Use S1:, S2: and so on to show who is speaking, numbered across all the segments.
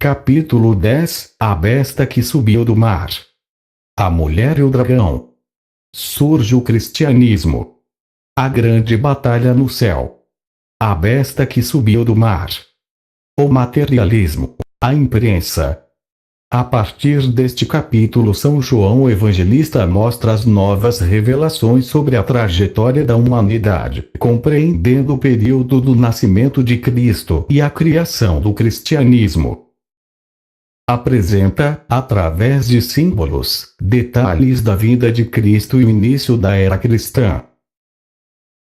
S1: Capítulo 10 A besta que subiu do mar. A mulher e o dragão. Surge o cristianismo. A grande batalha no céu. A besta que subiu do mar. O materialismo. A imprensa. A partir deste capítulo, São João Evangelista mostra as novas revelações sobre a trajetória da humanidade, compreendendo o período do nascimento de Cristo e a criação do cristianismo. Apresenta, através de símbolos, detalhes da vida de Cristo e o início da era cristã.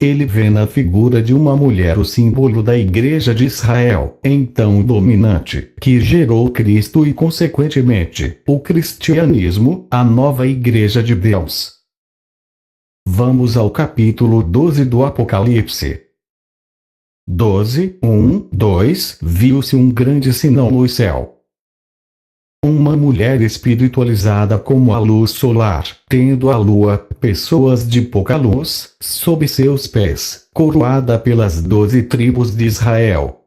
S1: Ele vê na figura de uma mulher o símbolo da Igreja de Israel, então dominante, que gerou Cristo e, consequentemente, o cristianismo, a nova Igreja de Deus. Vamos ao capítulo 12 do Apocalipse. 12, 1, 2 Viu-se um grande sinal no céu. Uma mulher espiritualizada como a luz solar, tendo a lua, pessoas de pouca luz, sob seus pés, coroada pelas 12 tribos de Israel.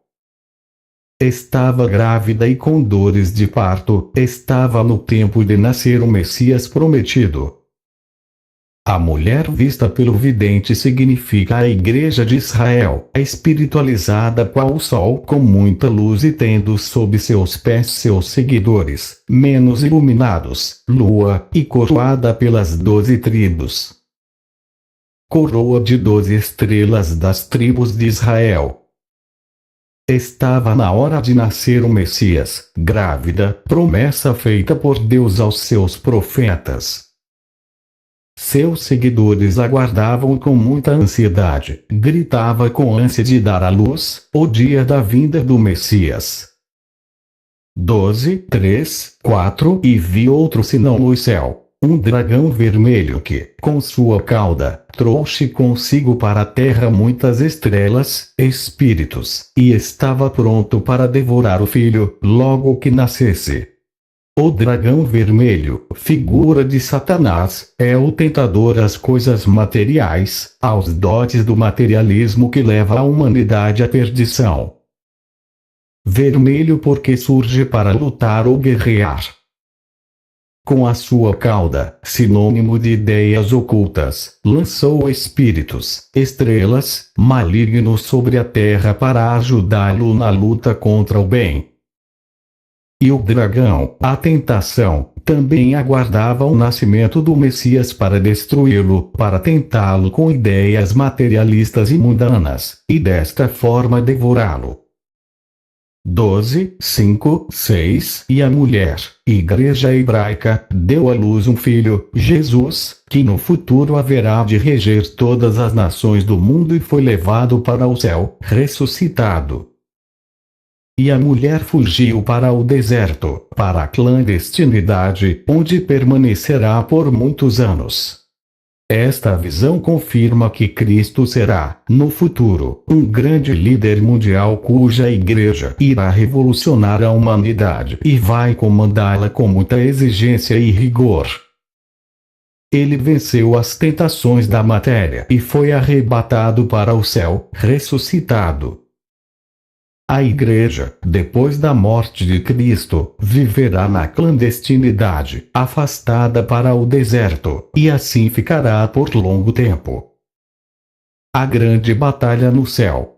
S1: Estava grávida e com dores de parto, estava no tempo de nascer o Messias prometido. A mulher vista pelo vidente significa a Igreja de Israel, espiritualizada qual o sol com muita luz e tendo sob seus pés seus seguidores, menos iluminados, lua, e coroada pelas 12 tribos. Coroa de 12 estrelas das tribos de Israel. Estava na hora de nascer o Messias, grávida, promessa feita por Deus aos seus profetas. Seus seguidores aguardavam com muita ansiedade, gritava com ânsia de dar à luz, o dia da vinda do Messias. 12, 3, 4 E vi outro sinal no céu, um dragão vermelho que, com sua cauda, trouxe consigo para a terra muitas estrelas, espíritos, e estava pronto para devorar o filho, logo que nascesse. O dragão vermelho, figura de Satanás, é o tentador às coisas materiais, aos dotes do materialismo que leva a humanidade à perdição. Vermelho porque surge para lutar ou guerrear. Com a sua cauda, sinônimo de ideias ocultas, lançou espíritos, estrelas, malignos sobre a terra para ajudá-lo na luta contra o bem. E o dragão, a tentação, também aguardava o nascimento do Messias para destruí-lo, para tentá-lo com ideias materialistas e mundanas, e desta forma devorá-lo. 12, 5, 6 E a mulher, Igreja hebraica, deu à luz um filho, Jesus, que no futuro haverá de reger todas as nações do mundo e foi levado para o céu, ressuscitado. E a mulher fugiu para o deserto, para a clandestinidade, onde permanecerá por muitos anos. Esta visão confirma que Cristo será, no futuro, um grande líder mundial cuja igreja irá revolucionar a humanidade e vai comandá-la com muita exigência e rigor. Ele venceu as tentações da matéria e foi arrebatado para o céu, ressuscitado. A Igreja, depois da morte de Cristo, viverá na clandestinidade, afastada para o deserto, e assim ficará por longo tempo. A grande batalha no céu.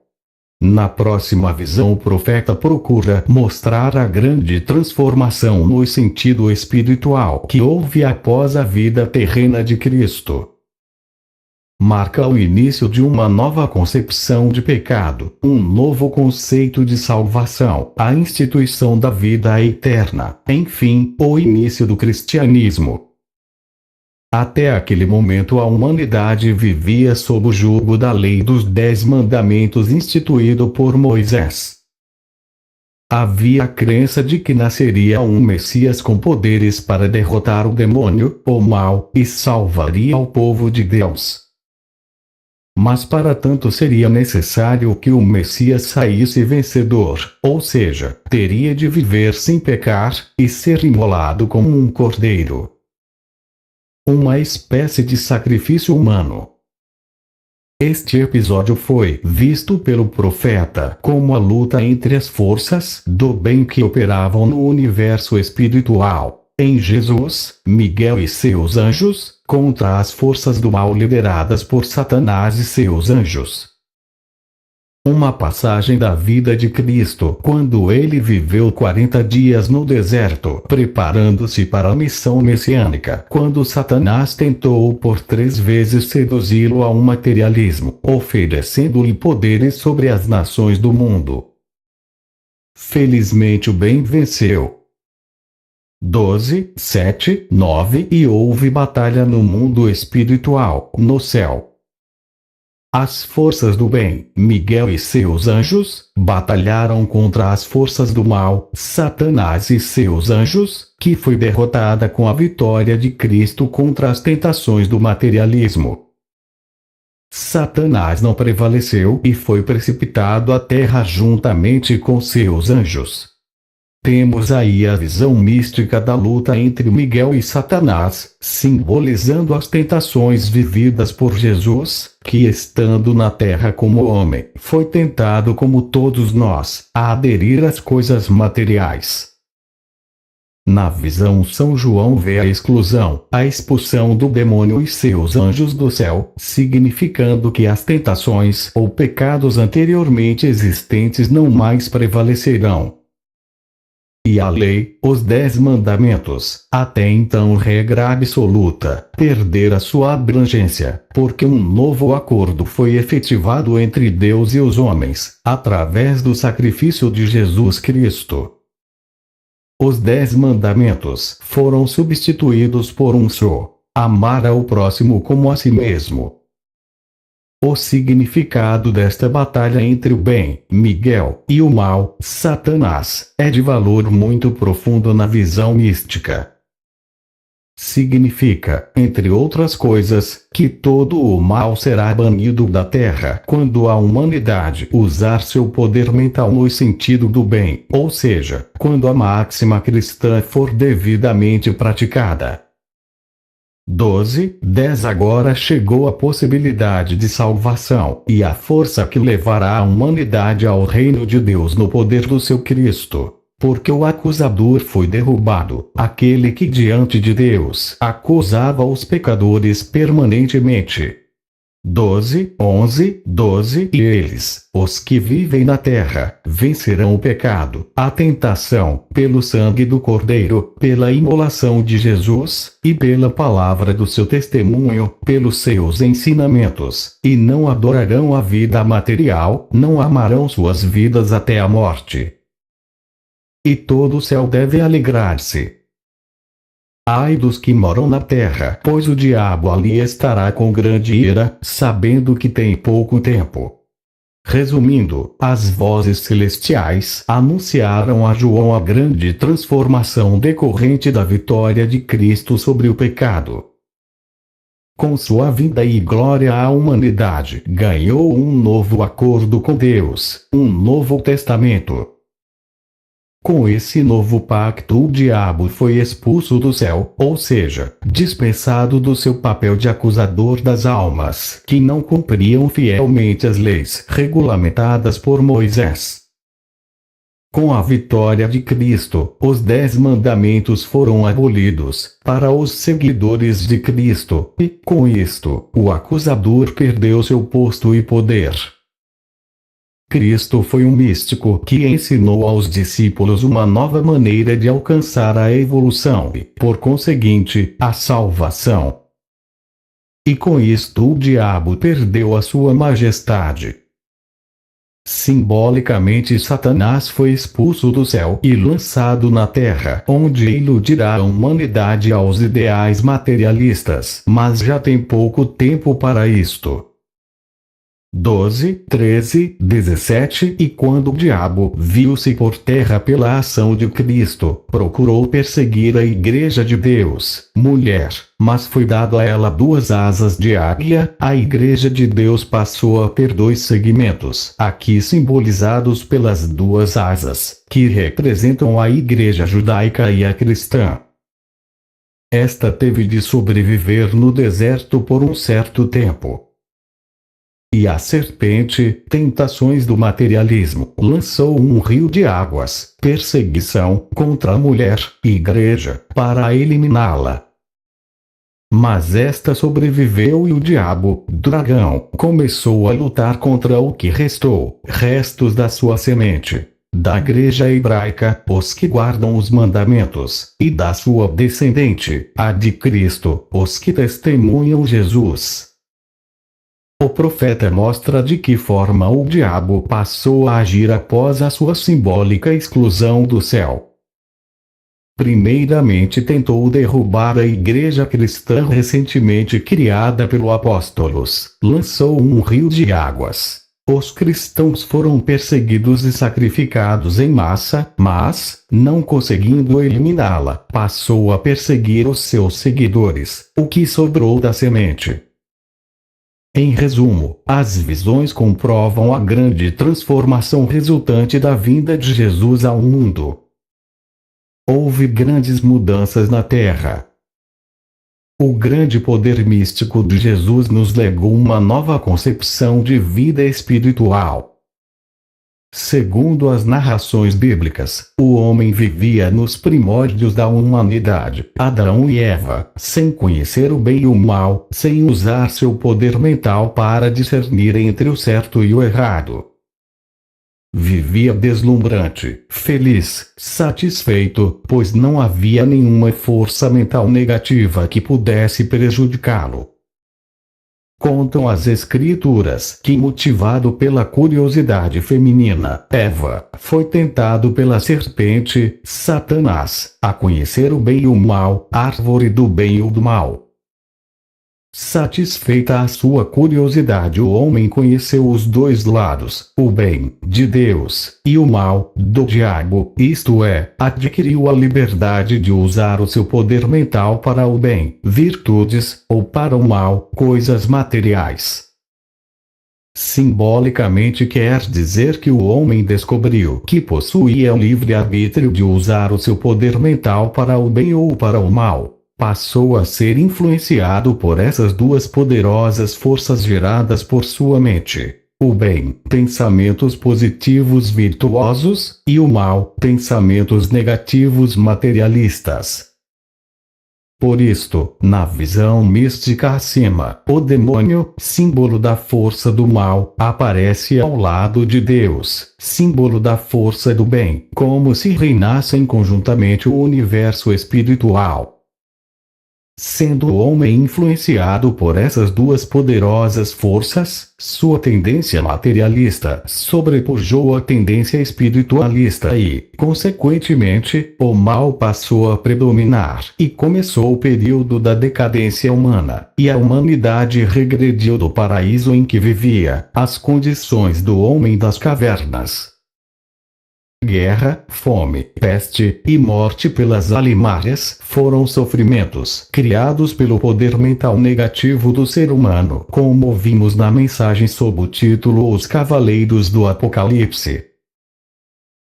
S1: Na próxima visão, o profeta procura mostrar a grande transformação no sentido espiritual que houve após a vida terrena de Cristo. Marca o início de uma nova concepção de pecado, um novo conceito de salvação, a instituição da vida eterna, enfim, o início do cristianismo. Até aquele momento a humanidade vivia sob o jugo da lei dos 10 mandamentos instituído por Moisés. Havia a crença de que nasceria um Messias com poderes para derrotar o demônio, o mal, e salvaria o povo de Deus. Mas para tanto seria necessário que o Messias saísse vencedor, ou seja, teria de viver sem pecar, e ser imolado como um cordeiro. Uma espécie de sacrifício humano. Este episódio foi visto pelo profeta como a luta entre as forças do bem que operavam no universo espiritual, em Jesus, Miguel e seus anjos, contra as forças do mal lideradas por Satanás e seus anjos. Uma passagem da vida de Cristo quando ele viveu 40 dias no deserto, preparando-se para a missão messiânica, quando Satanás tentou por 3 vezes seduzi-lo a um materialismo, oferecendo-lhe poderes sobre as nações do mundo. Felizmente o bem venceu. 12, 7, 9 E houve batalha no mundo espiritual, no céu. As forças do bem, Miguel e seus anjos, batalharam contra as forças do mal, Satanás e seus anjos, que foi derrotada com a vitória de Cristo contra as tentações do materialismo. Satanás não prevaleceu e foi precipitado à terra juntamente com seus anjos. Temos aí a visão mística da luta entre Miguel e Satanás, simbolizando as tentações vividas por Jesus, que estando na terra como homem, foi tentado como todos nós, a aderir às coisas materiais. Na visão São João vê a exclusão, a expulsão do demônio e seus anjos do céu, significando que as tentações ou pecados anteriormente existentes não mais prevalecerão. E a lei, os 10 mandamentos, até então regra absoluta, perdera sua abrangência, porque um novo acordo foi efetivado entre Deus e os homens, através do sacrifício de Jesus Cristo. Os 10 mandamentos foram substituídos por um só: amar ao próximo como a si mesmo. O significado desta batalha entre o bem, Miguel, e o mal, Satanás, é de valor muito profundo na visão mística. Significa, entre outras coisas, que todo o mal será banido da terra quando a humanidade usar seu poder mental no sentido do bem, ou seja, quando a máxima cristã for devidamente praticada. 12, 10 Agora chegou a possibilidade de salvação, e a força que levará a humanidade ao reino de Deus no poder do seu Cristo. Porque o acusador foi derrubado, aquele que diante de Deus acusava os pecadores permanentemente. 12, 12 E eles, os que vivem na terra, vencerão o pecado, a tentação, pelo sangue do Cordeiro, pela imolação de Jesus, e pela palavra do seu testemunho, pelos seus ensinamentos, e não adorarão a vida material, não amarão suas vidas até a morte. E todo o céu deve alegrar-se. Ai dos que moram na terra, pois o diabo ali estará com grande ira, sabendo que tem pouco tempo. Resumindo, as vozes celestiais anunciaram a João a grande transformação decorrente da vitória de Cristo sobre o pecado. Com sua vinda e glória a humanidade ganhou um novo acordo com Deus, um novo testamento. Com esse novo pacto o diabo foi expulso do céu, ou seja, dispensado do seu papel de acusador das almas que não cumpriam fielmente as leis regulamentadas por Moisés. Com a vitória de Cristo, os 10 mandamentos foram abolidos para os seguidores de Cristo, e, com isto, o acusador perdeu seu posto e poder. Cristo foi um místico que ensinou aos discípulos uma nova maneira de alcançar a evolução e, por conseguinte, a salvação. E com isto o diabo perdeu a sua majestade. Simbolicamente, Satanás foi expulso do céu e lançado na terra, onde iludirá a humanidade aos ideais materialistas, mas já tem pouco tempo para isto. 12, 17 E quando o diabo viu-se por terra pela ação de Cristo, procurou perseguir a Igreja de Deus, mulher, mas foi dado a ela 2 asas de águia. A Igreja de Deus passou a ter 2 segmentos, aqui simbolizados pelas 2 asas, que representam a Igreja judaica e a cristã. Esta teve de sobreviver no deserto por um certo tempo. E a serpente, tentações do materialismo, lançou um rio de águas, perseguição, contra a mulher, igreja, para eliminá-la. Mas esta sobreviveu e o diabo, dragão, começou a lutar contra o que restou, restos da sua semente, da igreja hebraica, os que guardam os mandamentos, e da sua descendente, a de Cristo, os que testemunham Jesus. O profeta mostra de que forma o diabo passou a agir após a sua simbólica exclusão do céu. Primeiramente tentou derrubar a igreja cristã recentemente criada pelos apóstolos, lançou um rio de águas. Os cristãos foram perseguidos e sacrificados em massa, mas, não conseguindo eliminá-la, passou a perseguir os seus seguidores, o que sobrou da semente. Em resumo, as visões comprovam a grande transformação resultante da vinda de Jesus ao mundo. Houve grandes mudanças na Terra. O grande poder místico de Jesus nos legou uma nova concepção de vida espiritual. Segundo as narrações bíblicas, o homem vivia nos primórdios da humanidade, Adão e Eva, sem conhecer o bem e o mal, sem usar seu poder mental para discernir entre o certo e o errado. Vivia deslumbrante, feliz, satisfeito, pois não havia nenhuma força mental negativa que pudesse prejudicá-lo. Contam as escrituras que, motivado pela curiosidade feminina, Eva foi tentado pela serpente, Satanás, a conhecer o bem e o mal, árvore do bem e do mal. Satisfeita a sua curiosidade, o homem conheceu os dois lados, o bem, de Deus, e o mal, do diabo, isto é, adquiriu a liberdade de usar o seu poder mental para o bem, virtudes, ou para o mal, coisas materiais. Simbolicamente quer dizer que o homem descobriu que possuía o livre-arbítrio de usar o seu poder mental para o bem ou para o mal. Passou a ser influenciado por essas duas poderosas forças geradas por sua mente. O bem, pensamentos positivos virtuosos, e o mal, pensamentos negativos materialistas. Por isto, na visão mística acima, o demônio, símbolo da força do mal, aparece ao lado de Deus, símbolo da força do bem, como se reinassem conjuntamente o universo espiritual. Sendo o homem influenciado por essas duas poderosas forças, sua tendência materialista sobrepujou a tendência espiritualista e, consequentemente, o mal passou a predominar e começou o período da decadência humana, e a humanidade regrediu do paraíso em que vivia, às condições do homem das cavernas. Guerra, fome, peste e morte pelas alimárias foram sofrimentos criados pelo poder mental negativo do ser humano, como vimos na mensagem sob o título Os Cavaleiros do Apocalipse.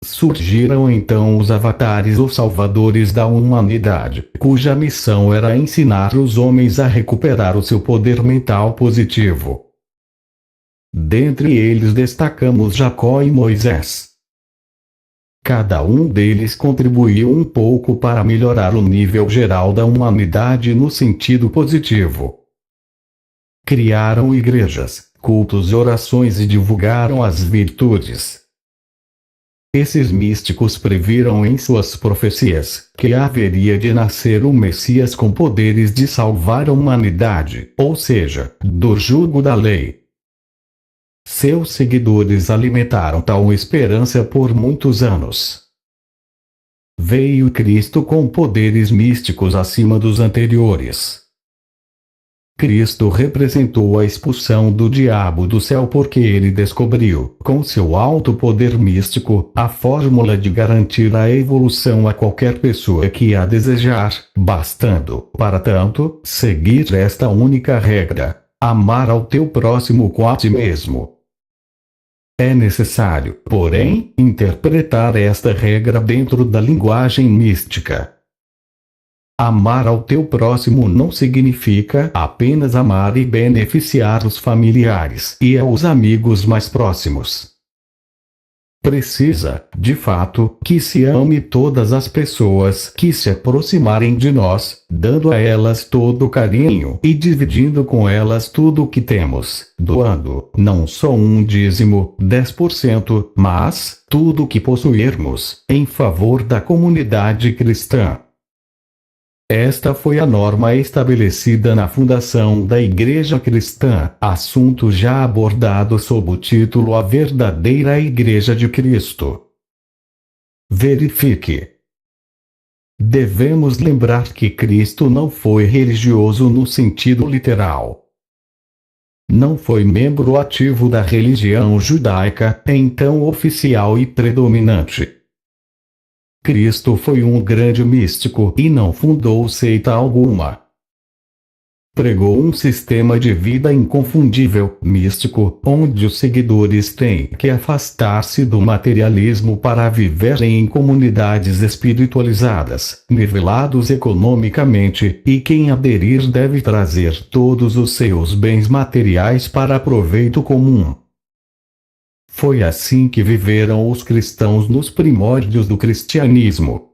S1: Surgiram então os avatares ou salvadores da humanidade, cuja missão era ensinar os homens a recuperar o seu poder mental positivo. Dentre eles destacamos Jacó e Moisés. Cada um deles contribuiu um pouco para melhorar o nível geral da humanidade no sentido positivo. Criaram igrejas, cultos e orações e divulgaram as virtudes. Esses místicos previram em suas profecias que haveria de nascer um Messias com poderes de salvar a humanidade, ou seja, do jugo da lei. Seus seguidores alimentaram tal esperança por muitos anos. Veio Cristo com poderes místicos acima dos anteriores. Cristo representou a expulsão do diabo do céu porque ele descobriu, com seu alto poder místico, a fórmula de garantir a evolução a qualquer pessoa que a desejar, bastando, para tanto, seguir esta única regra: amar ao teu próximo como a ti mesmo. É necessário, porém, interpretar esta regra dentro da linguagem mística. Amar ao teu próximo não significa apenas amar e beneficiar os familiares e aos amigos mais próximos. Precisa, de fato, que se ame todas as pessoas que se aproximarem de nós, dando a elas todo o carinho e dividindo com elas tudo o que temos, doando, não só um dízimo, 10%, mas tudo o que possuirmos, em favor da comunidade cristã. Esta foi a norma estabelecida na fundação da Igreja Cristã, assunto já abordado sob o título A Verdadeira Igreja de Cristo. Verifique. Devemos lembrar que Cristo não foi religioso no sentido literal. Não foi membro ativo da religião judaica, então oficial e predominante. Cristo foi um grande místico e não fundou seita alguma. Pregou um sistema de vida inconfundível, místico, onde os seguidores têm que afastar-se do materialismo para viverem em comunidades espiritualizadas, nivelados economicamente, e quem aderir deve trazer todos os seus bens materiais para proveito comum. Foi assim que viveram os cristãos nos primórdios do cristianismo.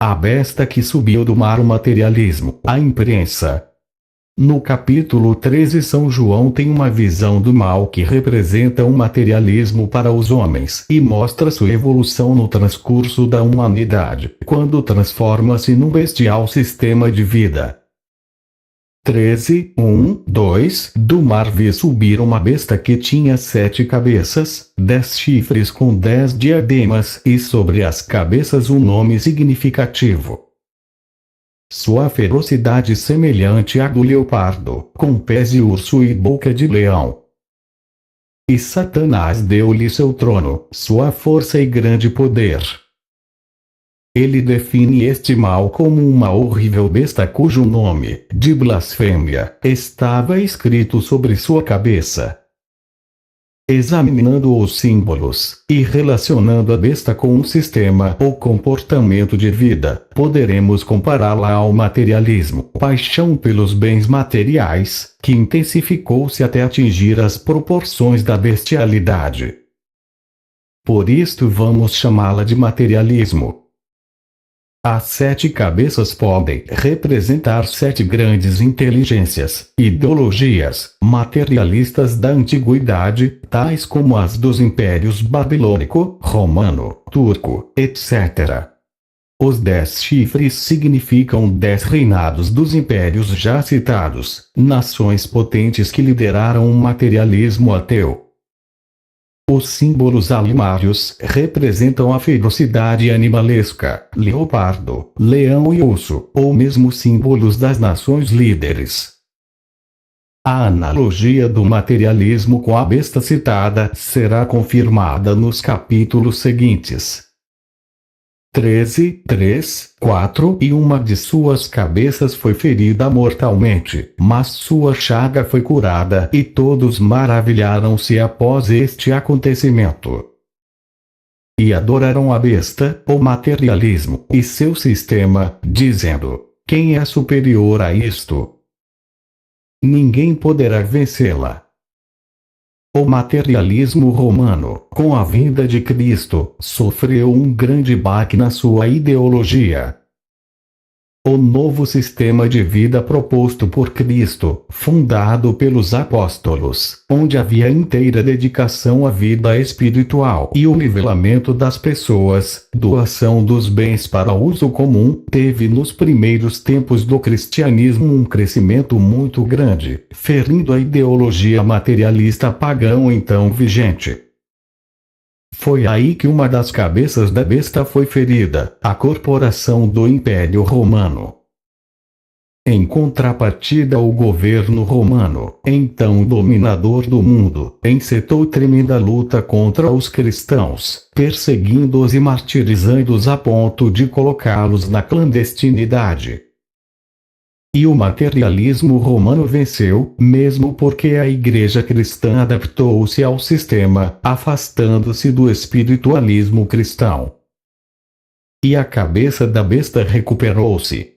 S1: A besta que subiu do mar, o materialismo, a imprensa. No capítulo 13, São João tem uma visão do mal que representa o materialismo para os homens e mostra sua evolução no transcurso da humanidade, quando transforma-se num bestial sistema de vida. 13:1-2 Do mar vi subir uma besta que tinha 7 cabeças, 10 chifres com 10 diademas e sobre as cabeças um nome significativo. Sua ferocidade semelhante à do leopardo, com pés de urso e boca de leão. E Satanás deu-lhe seu trono, sua força e grande poder. Ele define este mal como uma horrível besta cujo nome, de blasfêmia, estava escrito sobre sua cabeça. Examinando os símbolos, e relacionando a besta com um sistema ou comportamento de vida, poderemos compará-la ao materialismo, paixão pelos bens materiais, que intensificou-se até atingir as proporções da bestialidade. Por isto vamos chamá-la de materialismo. As 7 cabeças podem representar 7 grandes inteligências, ideologias, materialistas da antiguidade, tais como as dos impérios babilônico, romano, turco, etc. Os 10 chifres significam 10 reinados dos impérios já citados, nações potentes que lideraram um materialismo ateu. Os símbolos alimários representam a ferocidade animalesca, leopardo, leão e urso, ou mesmo símbolos das nações líderes. A analogia do materialismo com a besta citada será confirmada nos capítulos seguintes. 13:3-4 E uma de suas cabeças foi ferida mortalmente, mas sua chaga foi curada, e todos maravilharam-se após este acontecimento. E adoraram a besta, o materialismo, e seu sistema, dizendo: quem é superior a isto? Ninguém poderá vencê-la. O materialismo romano, com a vinda de Cristo, sofreu um grande baque na sua ideologia. O novo sistema de vida proposto por Cristo, fundado pelos apóstolos, onde havia inteira dedicação à vida espiritual e o nivelamento das pessoas, doação dos bens para uso comum, teve nos primeiros tempos do cristianismo um crescimento muito grande, ferindo a ideologia materialista pagã então vigente. Foi aí que uma das cabeças da besta foi ferida, a corporação do Império Romano. Em contrapartida, o governo romano, então dominador do mundo, encetou tremenda luta contra os cristãos, perseguindo-os e martirizando-os a ponto de colocá-los na clandestinidade. E o materialismo romano venceu, mesmo porque a Igreja cristã adaptou-se ao sistema, afastando-se do espiritualismo cristão. E a cabeça da besta recuperou-se.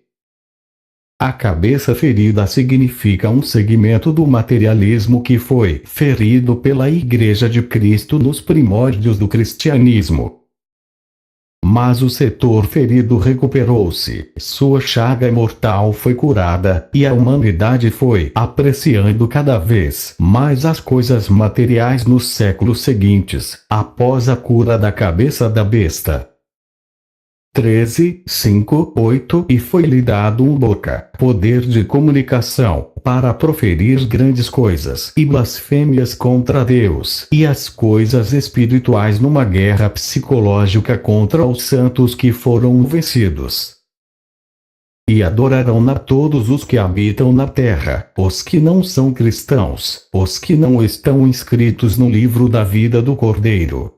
S1: A cabeça ferida significa um segmento do materialismo que foi ferido pela Igreja de Cristo nos primórdios do cristianismo. Mas o setor ferido recuperou-se, sua chaga mortal foi curada, e a humanidade foi apreciando cada vez mais as coisas materiais nos séculos seguintes, após a cura da cabeça da besta. 13:5-8 E foi-lhe dado boca, poder de comunicação, para proferir grandes coisas e blasfêmias contra Deus e as coisas espirituais numa guerra psicológica contra os santos que foram vencidos. E adorarão-na todos os que habitam na terra, os que não são cristãos, os que não estão inscritos no livro da vida do Cordeiro.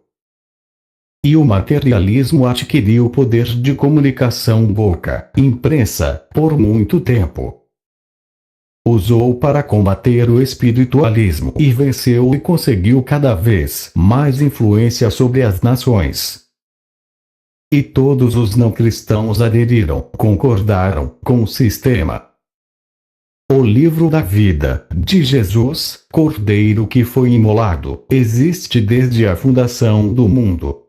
S1: E o materialismo adquiriu poder de comunicação boca, imprensa, por muito tempo. Usou para combater o espiritualismo e venceu e conseguiu cada vez mais influência sobre as nações. E todos os não cristãos aderiram, concordaram com o sistema. O livro da vida, de Jesus, Cordeiro que foi imolado, existe desde a fundação do mundo.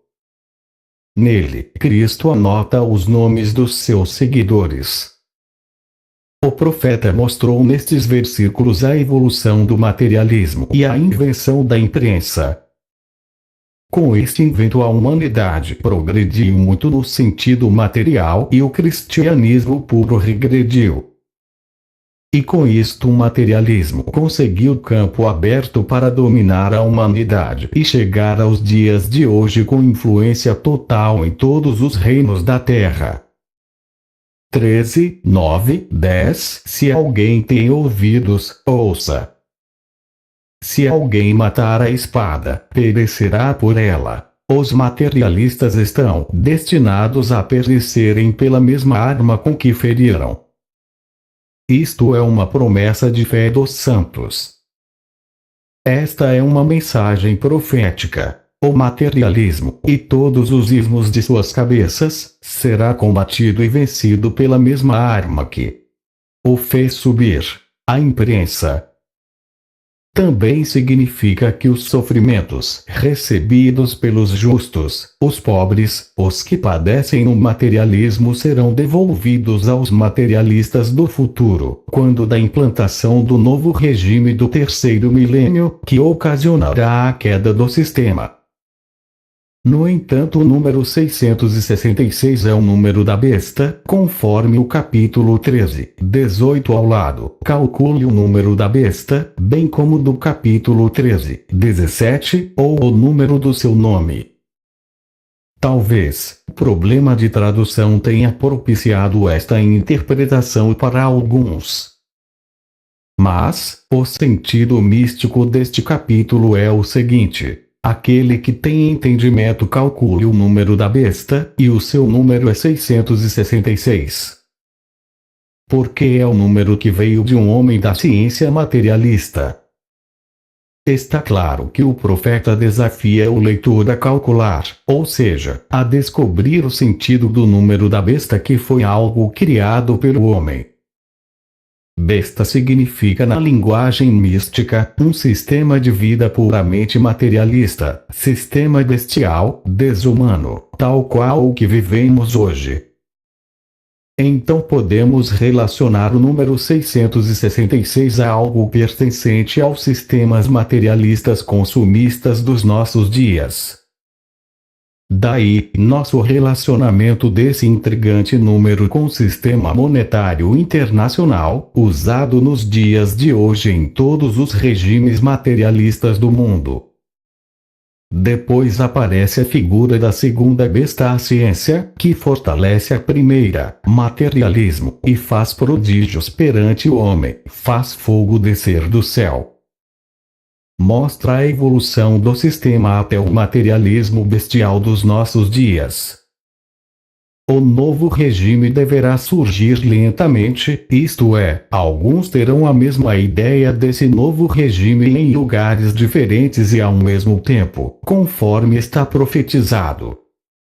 S1: Nele, Cristo anota os nomes dos seus seguidores. O profeta mostrou nestes versículos a evolução do materialismo e a invenção da imprensa. Com este invento a humanidade progrediu muito no sentido material e o cristianismo puro regrediu. E com isto o materialismo conseguiu campo aberto para dominar a humanidade e chegar aos dias de hoje com influência total em todos os reinos da terra. 13:9-10 Se alguém tem ouvidos, ouça. Se alguém matar a espada, perecerá por ela. Os materialistas estão destinados a perecerem pela mesma arma com que feriram. Isto é uma promessa de fé dos santos. Esta é uma mensagem profética. O materialismo, e todos os ismos de suas cabeças, será combatido e vencido pela mesma arma que o fez subir, a imprensa. Também significa que os sofrimentos recebidos pelos justos, os pobres, os que padecem no materialismo serão devolvidos aos materialistas do futuro, quando da implantação do novo regime do terceiro milênio, que ocasionará a queda do sistema. No entanto, o número 666 é o número da besta, conforme o capítulo 13:18 ao lado. Calcule o número da besta, bem como do capítulo 13:17, ou o número do seu nome. Talvez o problema de tradução tenha propiciado esta interpretação para alguns. Mas, o sentido místico deste capítulo é o seguinte. Aquele que tem entendimento calcule o número da besta, e o seu número é 666. Porque é o número que veio de um homem da ciência materialista. Está claro que o profeta desafia o leitor a calcular, ou seja, a descobrir o sentido do número da besta que foi algo criado pelo homem. Besta significa na linguagem mística, um sistema de vida puramente materialista, sistema bestial, desumano, tal qual o que vivemos hoje. Então podemos relacionar o número 666 a algo pertencente aos sistemas materialistas consumistas dos nossos dias. Daí, nosso relacionamento desse intrigante número com o sistema monetário internacional, usado nos dias de hoje em todos os regimes materialistas do mundo. Depois aparece a figura da segunda besta, a ciência, que fortalece a primeira, materialismo, e faz prodígios perante o homem, faz fogo descer do céu. Mostra a evolução do sistema até o materialismo bestial dos nossos dias. O novo regime deverá surgir lentamente, isto é, alguns terão a mesma ideia desse novo regime em lugares diferentes e ao mesmo tempo, conforme está profetizado.